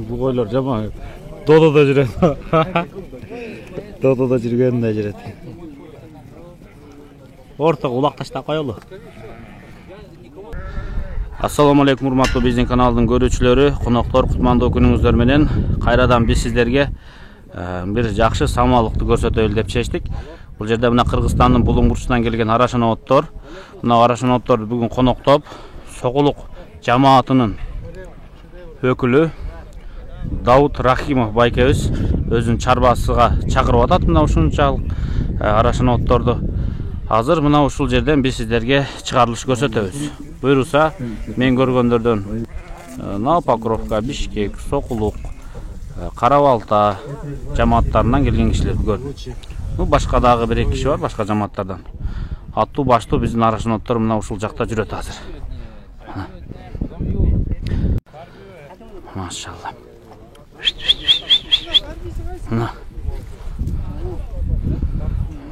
Bu koylar jama Dodo'da жүреді. Dodo'da жүргенде жүреді. Ортаға улақ таштап қойылы. Ассаламу алейкум, урматтуу биздин каналдын көрүүчүлөрү, коноктор, кутмандуу күнүңүздөр менен кайрадан биз сиздерге бир жакшы самалыкты көрсөтөлү деп чечтик. Бул жерде мына Кыргызстандын Булуң бурчунан келген арашаноттор, мына арашаноттор бүгүн коноктоп, Сокулук жамаатынын өкүлү Дауд Рахимов байкебиз өзүнүн чарбасыга чакырып атат. Мына ушунчалык арашанотторду азыр мына ушул жерден биз сиздерге чыгарылыш көрсөтөбүз. Буйруса, мен көргөндөрдөн Новопокровка, Бишкек, Сокулук, Кара-Балта жамааттарынан келген кишилерди көрдүм. Башка дагы бир эки киши бар, башка жамааттардан. Аттуу баштуу биздин арашаноттор мына ушул жакта жүрөт азыр. Машалла.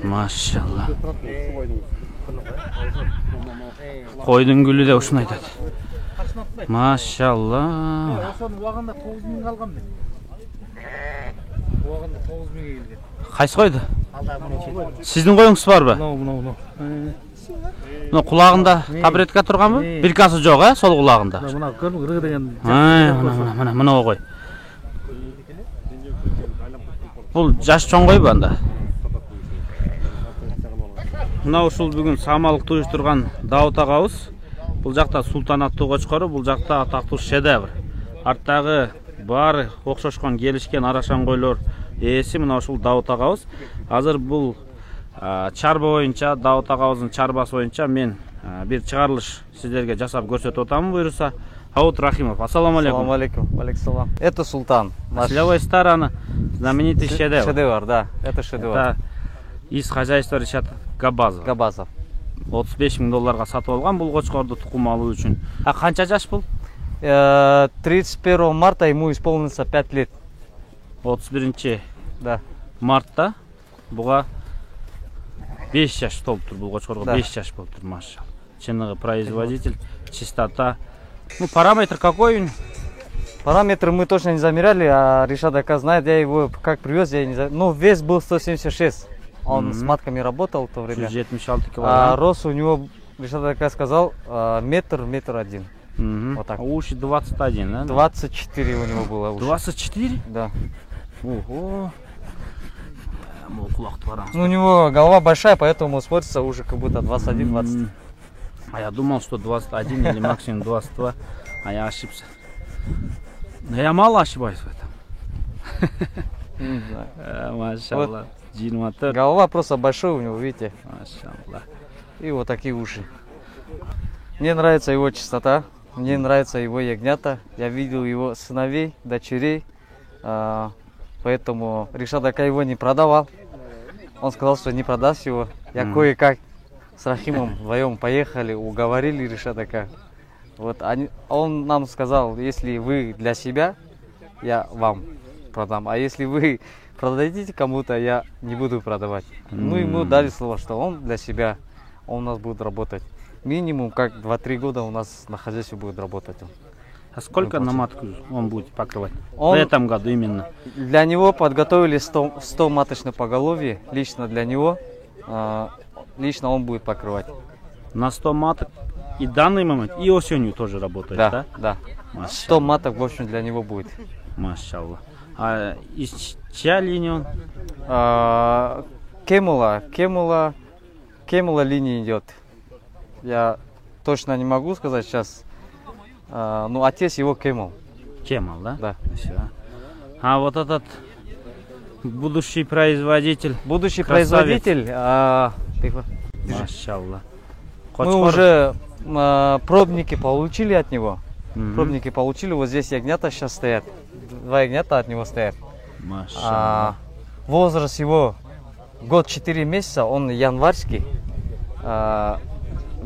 Машалла. Койдун гүлү да ушуну айтат. Машалла. Убагында 9000 калган мен. Убагында 9000 келген. Кайсы койду? Сиздин коюңуз барбы? Мына. Мына кулагында таблетка турганбы? Биркасы жок, сол кулагында. Мына кыргы деген. Мына кой. Бул жаш чоңгойбу анда? Мына ушул бүгүн самалыкты уюштурган Дауд агабыз. Бул жакта Султан аттуу кочкору, бул жакта атактуу шедевр. Арттагы баары окшошкон келишкен арашан койлор ээси мына ушул Дауд агабыз. Азыр бул чарба боюнча, Дауд агабыздын чарбасы боюнча мен бир чыгарылыш сиздерге жасап көрсөтүп атамын. Буйруса, Дауд Рахимов. Ассаламу алейкум. Ассаламу алейкум. Алейкум. Это Султан. С левой стороны знаменитый шедевр. Шедевр, да. Это шедевр. Это из хозяйства Ришат Габазов. 35 000 долларга сатып алган бул кочкорду тукум алуу үчүн. Канча жаш бул? 31 марта ему исполнится 5 лет. 31 Да. Мартта буга 5 жаш толуптур, бул кочкорго 5 жаш болуптур, машалла. Чыныгы производитель, чистота. Ну, параметр какой? Параметры мы точно не замеряли, а Ришат Ака знает, я его как привез, я не знаю. Ну, вес был 176. Он с матками работал в то время. 76 килограмм. А рост у него, Ришат Ака сказал, метр 1. Вот так. Уши 21, да? 24 у него было уши. 24? Да. Ого. Ну, у него голова большая, поэтому смотрится уже как будто 21-20. А я думал, что 21 или максимум 22, а я ошибся. Но я мало ошибаюсь в этом. Не знаю. Машалла. Вот. Голова просто большой у него, видите? Машалла. И вот такие уши. Мне нравится его чистота, мне нравится его ягнята. Я видел его сыновей, дочерей. Поэтому Ришат Ака его не продавал. Он сказал, что не продаст его. Я кое-как с Рахимом вдвоем поехали, уговорили Ришат Ака. Вот он нам сказал, если вы для себя, я вам продам. А если вы продадите кому-то, я не буду продавать. Мы ему дали слово, что он для себя, он у нас будет работать. Минимум как 2-3 года у нас на хозяйстве будет работать. А сколько на матку он будет покрывать? В этом году именно? Для него подготовили 100 маточных поголовья. Лично для него, лично он будет покрывать. На 100 маток и данный момент, и осенью тоже работает, да? Да. 100 маток, в общем, для него будет. Машалла. А из чья линия он? Кемула линия идет. Я точно не могу сказать сейчас. Ну, отец его Кемал. Кемал, да? Да. Все. А вот этот будущий производитель? Будущий производитель. Машалла. Мы уже пробники получили от него. Пробники получили. Вот здесь ягнята сейчас стоят. 2 ягнята от него стоят. Машалла. Возраст его год 4 месяца. Он январский. В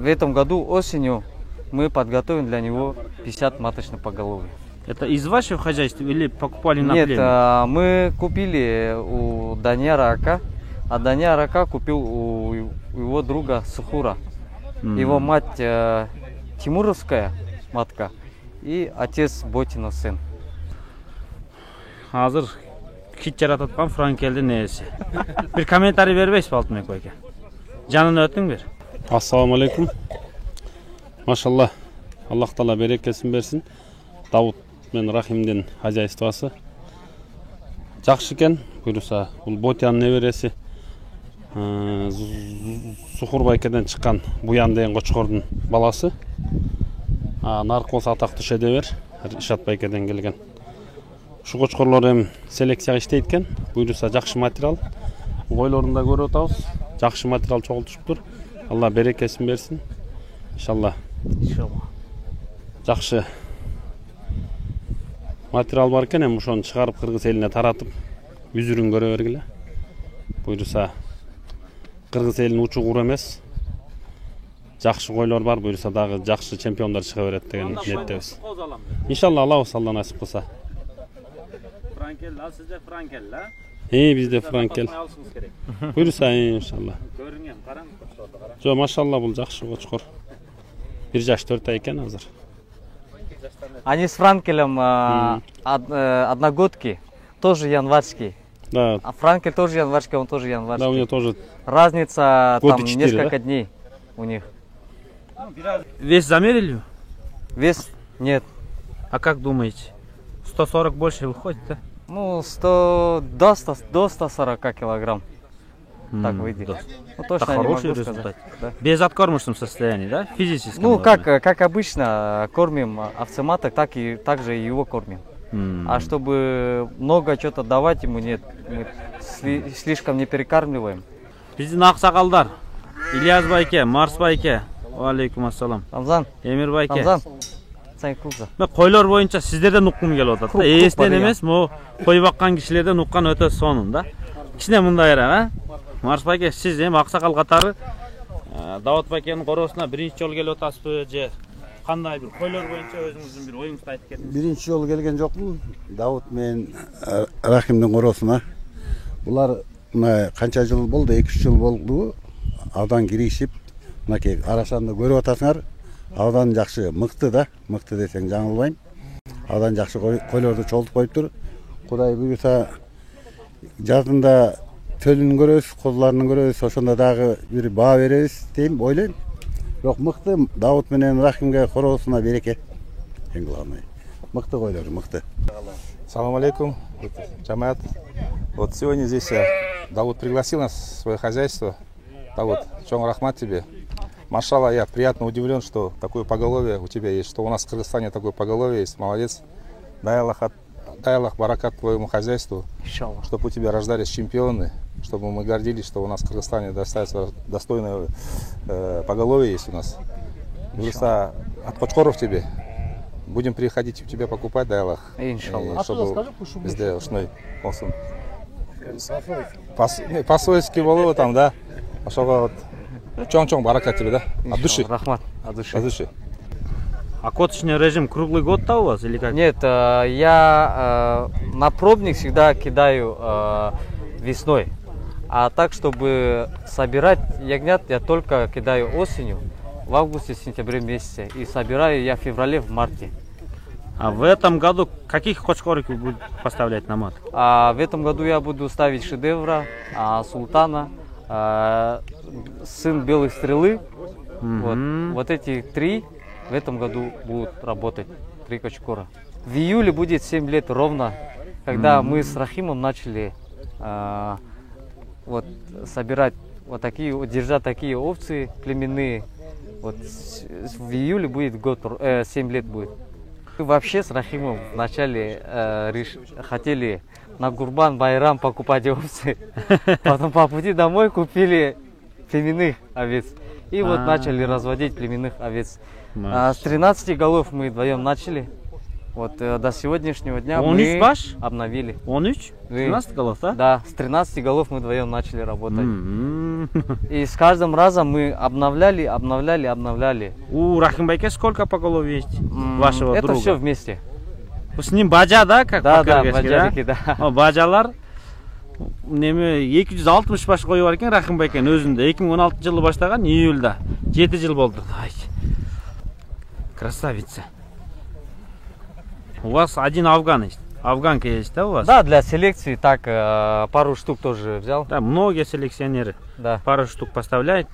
этом году осенью мы подготовим для него 50 маточных поголовьев. Это из вашего хозяйства или покупали на племя? Нет, мы купили у Данияра Ака, а Данияр Ака купил у его друга Сухура. Его мать Тимуровская матка и отец Ботинов сын. Азыр хит жаратып аткан Франкелдин ээси. Бир комментарий бербейсизби Алтынбек байке? Жанын өтүң бир. Ассаламу алейкум. Машалла, Аллах Таала берекесин берсин. Давут мен Рахимдин хозяйствосы жакшы экен. Буюрса, бул Ботянын небереси. Сухур байкеден чыккан Буян деген кочкордун баласы. Наркы болсо атактуу шедевер, Ишат байкеден келген. Ушу кочкорлор эми селекцияга иштейт экен. Буюрса жакшы материал. Ойлорунда көрүп атабыз. Жакшы материал чогултушуптур. Алла берекесин берсин. Иншалла. Жакшы материал бар экен, эми ошону чыгарып кыргыз элине таратып, үзүрүн көрө бергиле. Буюрса кыргыз элинин учу кур эмес. Жакшы койлор бар, буюрса дагы жакшы чемпиондор чыга берет деген ниеттебиз. Иншалла Аллах Алла насип кылса. Франкел, сизде Франкел, а? Бизде Франкел. Буюрса иншалла. Көрүңөм, караң, кочкорду кара. Жо, машалла, бул жакшы кочкор. 1 жаш 4 ай экен азыр. Они с Франкелем одногодки, тоже январский. Да. А Франкель тоже январский, он тоже январский. Да, у него тоже Разница года там 4, несколько да? дней у них. Вес замерили? Вес нет. А как думаете? 140 больше выходит, да? Ну, до 140 килограмм. Так выйдет. Да. Ну, точно Это я не хороший могу результат. сказать. Да. Без откормочном состоянии, да? Физически. Ну, как обычно, кормим овцематок, также и его кормим. А чтобы много что-то давать ему, нет, мы слишком не перекармливаем. Биздин аксакалдар. Ильяс байке, Марс байке. Алейкум ассалам. Рамзан, Эмир байке. Рамзан, Сайкулза. Мен койлор боюнча сиздерден уккум келип атат да. Ээсинен эмес, могу кой баккан кишилерден уккан өтө сонун да. Кичине мындайраак, а? Марс байке, сиз эми аксакал катары Давут байкенин короосуна биринчи жолу келип атасызбы же кандай бир койлор боюнча өзүңүздүн бир оюңузду айтып кетиңиз. Биринчи жолу келген жокмун. Давут менен Рахимдин короосуна. Булар мына канча жыл болду? 2-3 жыл болду. Абдан киришип, мынакей арашанды көрүп атасыңар. Абдан жакшы, мыкты да. Мыкты десең жаңылбайм. Абдан жакшы койлорду чогултуп коюптур. Кудай буюрса жазында төлүн көрөбүз, козуларын көрөбүз, ошондо дагы бир баа беребиз дейм, ойлойм. Бирок мыкты Давут менен Рахимге короосуна береке. Эң главный. Мыкты койлор, мыкты. Салам алейкум, джамаат. Вот сегодня здесь Давуд пригласил нас в свое хозяйство. Давуд, чон рахмат тебе. Машалла, я приятно удивлен, что такое поголовье у тебя есть, что у нас в Кыргызстане такое поголовье есть. Молодец. Дай Аллах баракат твоему хозяйству, чтобы у тебя рождались чемпионы, чтобы мы гордились, что у нас в Кыргызстане достойное поголовье есть у нас. Просто от кочкоров тебе. Будем приходить у тебя покупать, дай Аллах. Иншаллах. Чтобы везде ушной olsun. По-свойски болу там, да? Ошого чоң-чоң баракат тебе, да? От души. Рахмат, от души. От души. А коточный режим круглый год-то у вас или как? Нет, я на пробник всегда кидаю весной. А так, чтобы собирать ягнят, я только кидаю осенью, в августе-сентябре месяце. И собираю я в феврале, в марте. А в этом году каких кочкорок вы будете поставлять на мат? А в этом году я буду ставить шедевра, Султана, сын Белой Стрелы. Вот эти 3 в этом году будут работать, 3 кочкора. В июле будет 7 лет ровно, когда мы с Рахимом начали вот собирать вот такие, держать такие овцы племенные. Вот в июле будет год, 7 лет будет. Мы вообще с Рахимом вначале хотели на Гурбан Байрам покупать овцы. Потом по пути домой купили племенных овец. И вот начали разводить племенных овец. С 13 голов мы вдвоем начали. Вот до сегодняшнего дня мы обновили. 13 голов, да? Да, с 13 голов мы вдвоем начали работать. И с каждым разом мы обновляли. У Рахим байке сколько поголовья есть вашего это друга? Это все вместе. С ним бажа, да? Как да, бажарики, да. Бажалар неме 260 баш кою бар экен Рахим байкенин өзүндө. 2016 жылы баштаган, июлда. 7 жыл болду. Красавица. У вас один афган есть. Афганка есть, да, у вас? Да, для селекции так пару штук тоже взял. Да, многие селекционеры Да. пару штук поставляют.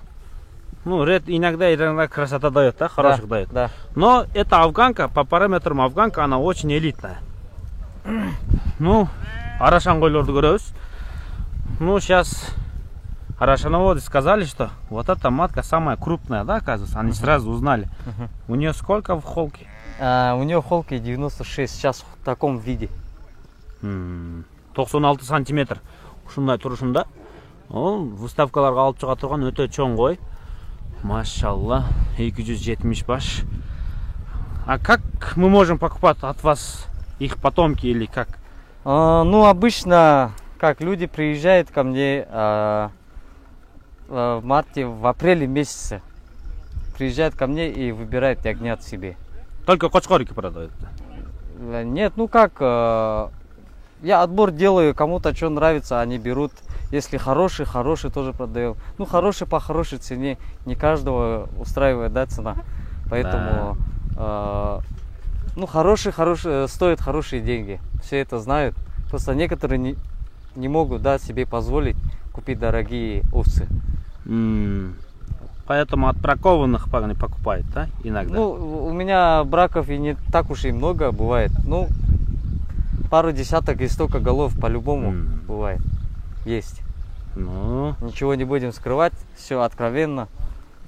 Ну, ред иногда красота дает, да, хороших дает. Да. Но эта афганка, по параметрам афганка, она очень элитная. Ну, арашангойлорду көрөбүз. Ну, сейчас арашановоды сказали, что вот эта матка самая крупная, да, оказывается. Они сразу узнали. У нее сколько в холке? У нее холки 96, сейчас в таком виде. 96 сантиметр. Ушундай турушунда. Ол выставкаларга алып чыга турган өтө чоң кой. Машалла, 270 баш. А как мы можем покупать от вас их потомки или как? Ну, обычно, как люди приезжают ко мне в марте, в апреле месяце. Приезжают ко мне и выбирают ягнят себе. Только кочкорики продают? Нет, ну как, я отбор делаю, кому-то что нравится, они берут. Если хороший, хороший тоже продаем. Ну, хороший по хорошей цене, не каждого устраивает, да, цена. Поэтому, ну, хороший стоит хорошие деньги. Все это знают. Просто некоторые не могут, да, себе позволить купить дорогие овцы. Поэтому от бракованных парни покупают, да, иногда? Ну, у меня браков и не так уж и много бывает. Ну, пару десяток и столько голов по-любому бывает. Есть. Ну, Ничего не будем скрывать, все откровенно.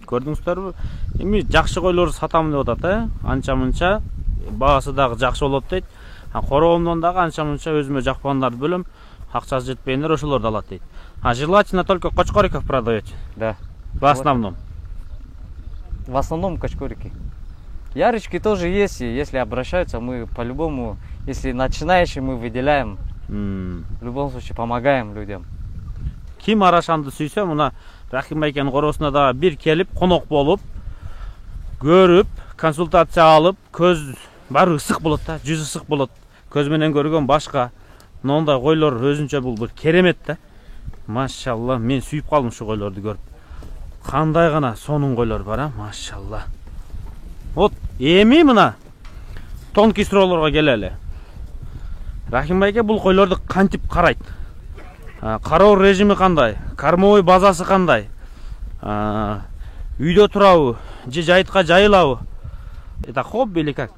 көрдүңүздөрбү? Эми жакшы койлорду сатам деп атат, анча-мынча багасы дагы жакшы болот дейт. Короомдон дагы анча-мынча өзүмө жакпагандарды бөлөм, акчасы жетпегендер ошолорду алат дейт. Желательно только кочкориков продаете? Да. В основном? В основном кочкорики. Ярочки тоже есть, и если обращаются, мы по-любому, если начинающие, мы выделяем. В любом случае помогаем людям. Ким арашанды сүйсө, мына Рахим байкенин коросуна да бир келип, конок болуп, көрүп, консультация алып, көз баары ысык болот да, жүз ысык болот. Көз менен көргөн башка. Мындай койлор өзүнчө бул бир керемет да. Машалла, мен сүйүп калдым ушу койлорду көрүп. Кандай гана сонун койлор бар, а, машалла. Вот, эми мына тонкий суроолорго келели. Рахим байке бул койлорду кантип карайт? Кароо режими кандай? Кормовой базасы кандай? Үйдө турабы? Же жайтка жайылабы? Это хобби или как?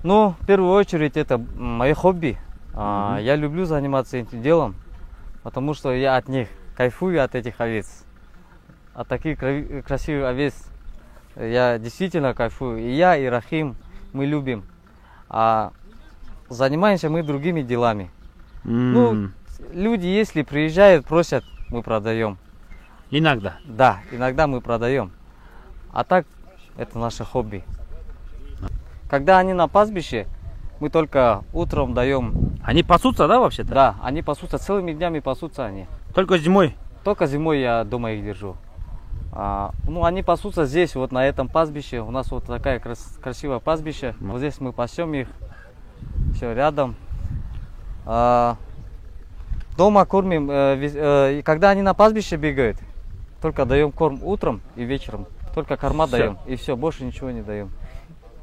Ну, в первую очередь, это мое хобби. Я люблю заниматься этим делом, потому что я от них кайфую, от этих овец. От таких красивых овец я действительно кайфую. И я, и Рахим, мы любим. А занимаемся мы другими делами. Ну, люди, если приезжают, просят, мы продаем. Иногда? Да, иногда мы продаем. А так, это наше хобби. Когда они на пастбище, мы только утром даем. Они пасутся, да, вообще-то? Да, они пасутся, целыми днями пасутся они. Только зимой? Только зимой я дома их держу. Ну, они пасутся здесь, вот на этом пастбище. У нас вот такая красивая пастбище. Вот здесь мы пасем их. Все рядом. Дома кормим. Когда они на пастбище бегают, только даем корм утром и вечером. Только корма даем. И все, больше ничего не даем.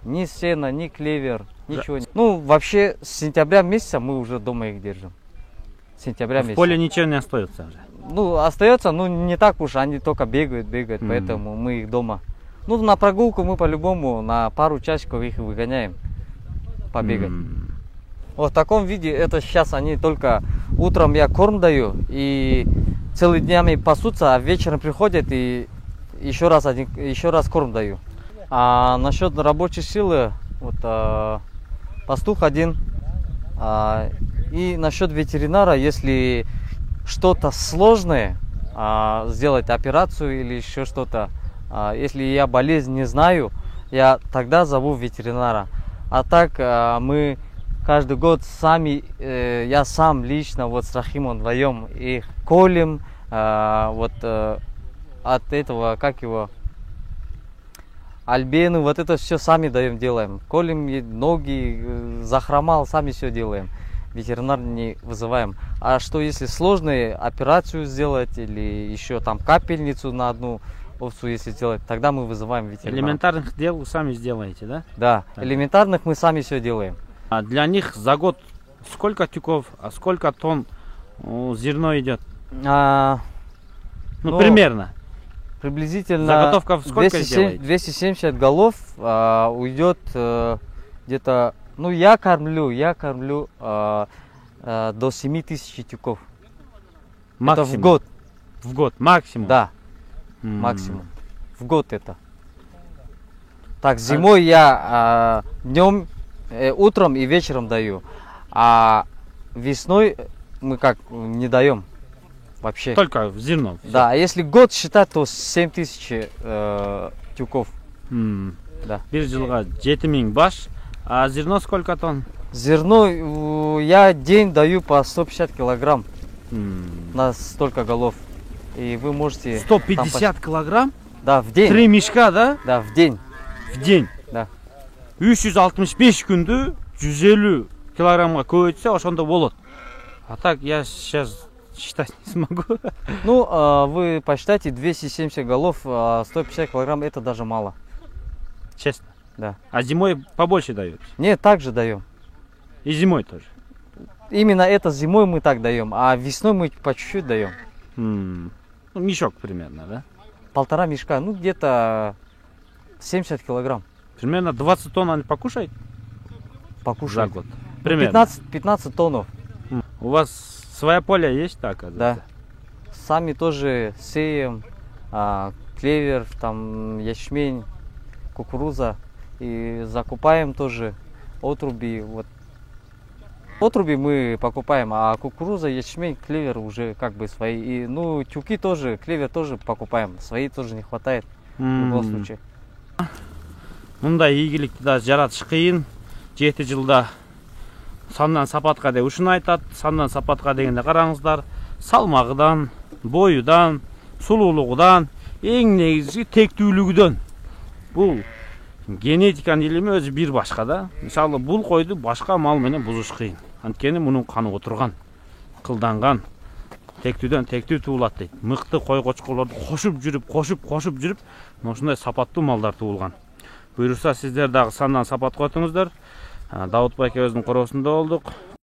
Ни сена, ни клевер, ничего. Ну, вообще, с сентября месяца мы уже дома их держим. Сентября месяца. В поле ничего не остается уже? Ну, остается, но не так уж, они только бегают, поэтому мы их дома. Ну, на прогулку мы по-любому на пару часиков их выгоняем побегать. Вот в таком виде, это сейчас они только утром я корм даю, и целыми днями пасутся, а вечером приходят и еще раз корм даю. А насчет рабочей силы, вот пастух один, и насчет ветеринара, если что-то сложное, сделать операцию или еще что-то, если я болезнь не знаю, я тогда зову ветеринара. А так мы каждый год сами, я сам лично вот с Рахимом вдвоем их колем, вот от этого, как его, альбену, вот это все сами делаем. Колем ноги, захромал, сами все делаем. Ветеринар не вызываем. А что если сложные операцию сделать или еще там капельницу на одну, овцу если сделать, тогда мы вызываем ветеринара. Элементарных дел вы сами сделаете, да? Да, элементарных мы сами все делаем. А для них за год сколько тюков, а сколько тонн зерно идет? Ну, Примерно. Приблизительно Заготовка сколько делаете? 270 голов уйдет где-то, ну я кормлю до 7000 тюков. Максимум. Это в год. В год, максимум? Да, максимум. В год это. Так, зимой я днем, утром и вечером даю, а весной мы как не даем вообще. Только в зерно? Да, а если год считать, то 7000 тюков. Да. Bir жылға 7000 баш, а зерно сколько тонн? Зерно я день даю по 150 килограмм на столько голов. И вы можете... 150 килограмм? Да, в день. 3 мешка, да? Да, в день. В день? Да. 365 күнді 150 килограммға көбейтсе, ошондо болот. А так я сейчас считать не смогу. Ну, вы посчитайте, 270 голов, 150 килограмм, это даже мало. Честно? Да. А зимой побольше дают? Нет, также даем. И зимой тоже? Именно это зимой мы так даем, а весной мы по чуть-чуть даем. Ну, мешок примерно, да? 1,5 мешка, ну где-то 70 килограмм. Примерно 20 тонн они покушают? Покушают. За год? Примерно. 15 тонн. У вас своя поле есть, так? Да. Сами тоже сеем, клевер, там ячмень, кукуруза. И закупаем тоже отруби. Вот. Отруби мы покупаем, а кукуруза, ячмень, клевер уже как бы свои. И, ну, тюки тоже, клевер тоже покупаем. Свои тоже не хватает в любом случае. Мындай ийгиликти да жаратыш кыйын. 7 жылда сандан сапатка деп ушуну айтат. Сандан сапатка дегенде караңыздар, салмагыдан, боюдан, сулуулугудан, эң негизги тектүүлүгүдөн. Бул генетиканын илими өзү бир башка да. Мисалы бул койду башка мал менен бузуш кыйын. Анткени мунун каны отурган, кылданган, тектүүдөн тектүү туулат дейт. Мыкты кой кочкорлорду кошуп жүрүп, ушундай сапаттуу малдар туулган. Буюрса сиздер дагы сандан сапат котуңуздар. Даут байке өзүнүн короосунда болдук.